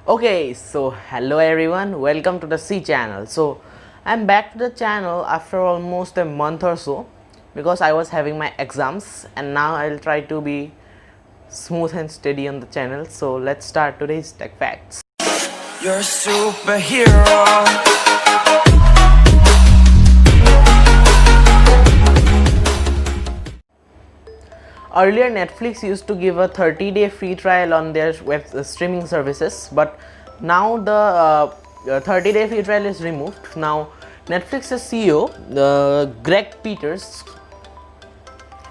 Okay, so hello everyone, welcome to the C channel. So I'm back to the channel after almost a month or so because I was having my exams, and now I'll try to be smooth and steady on the channel. So let's start today's tech facts. You're a superhero. Earlier, Netflix used to give a 30-day free trial on their web streaming services, but now the 30-day free trial is removed. Now, Netflix's CEO, Greg Peters,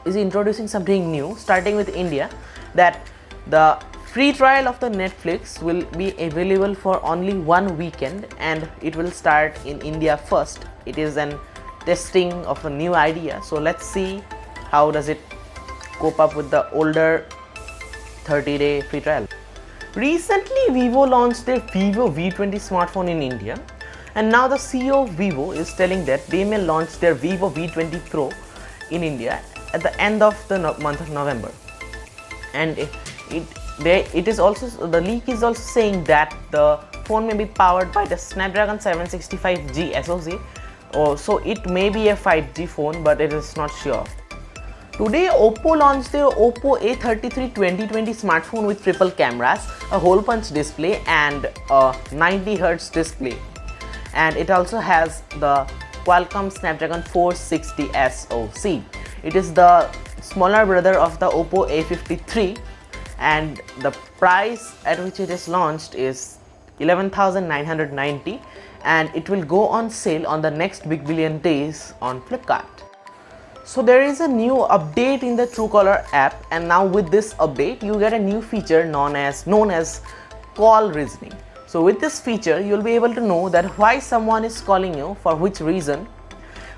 is introducing something new, starting with India, that the free trial of the Netflix will be available for only one weekend, and it will start in India first. It is an testing of a new idea, so let's see how does it cope up with the older 30-day free trial. Recently, Vivo launched their Vivo V20 smartphone in India, and now the CEO of Vivo is telling that they may launch their Vivo V20 Pro in India at the end of the month of November. And it is also, the leak is also saying that the phone may be powered by the Snapdragon 765G SoC, so it may be a 5G phone, but it is not sure. Today, Oppo launched their Oppo A33 2020 smartphone with triple cameras, a hole punch display and a 90Hz display. And it also has the Qualcomm Snapdragon 460 SoC. It is the smaller brother of the Oppo A53, and the price at which it is launched is 11,990, and it will go on sale on the next Big Billion Days on Flipkart. So there is a new update in the Truecaller app, and now with this update you get a new feature known as call reasoning. So with this feature you will be able to know that why someone is calling you, for which reason.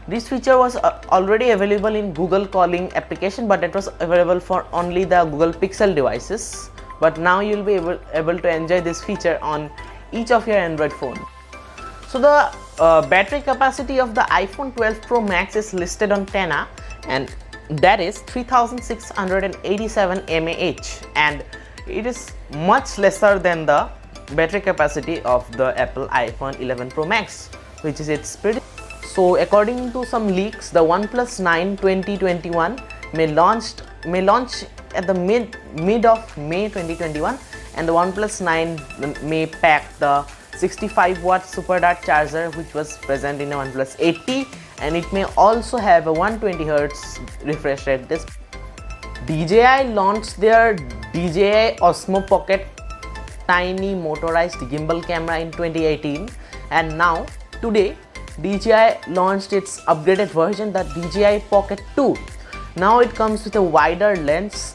This feature was already available in Google Calling application, but it was available for only the Google Pixel devices. But now you will be able to enjoy this feature on each of your Android phone. So the battery capacity of the iPhone 12 Pro Max is listed on Tena, and that is 3687 mAh, and it is much lesser than the battery capacity of the Apple iPhone 11 Pro Max, which is its pretty. So according to some leaks, the OnePlus 9 2021 may launch at the mid of May 2021, and the OnePlus 9 may pack the 65-watt Super Dart charger which was present in the OnePlus 80, and it may also have a 120Hz refresh rate display. DJI launched their DJI Osmo Pocket tiny motorized gimbal camera in 2018, and now today DJI launched its upgraded version, the DJI Pocket 2. Now it comes with a wider lens,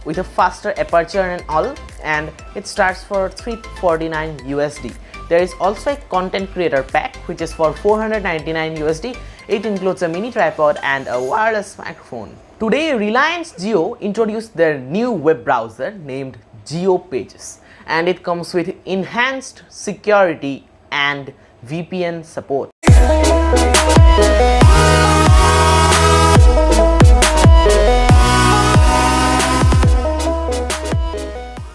with a faster aperture and all, and it starts for $349 USD. There is also a content creator pack which is for $499 USD. It includes a mini tripod and a wireless microphone. Today, Reliance Jio introduced their new web browser named Jio Pages, and it comes with enhanced security and VPN support.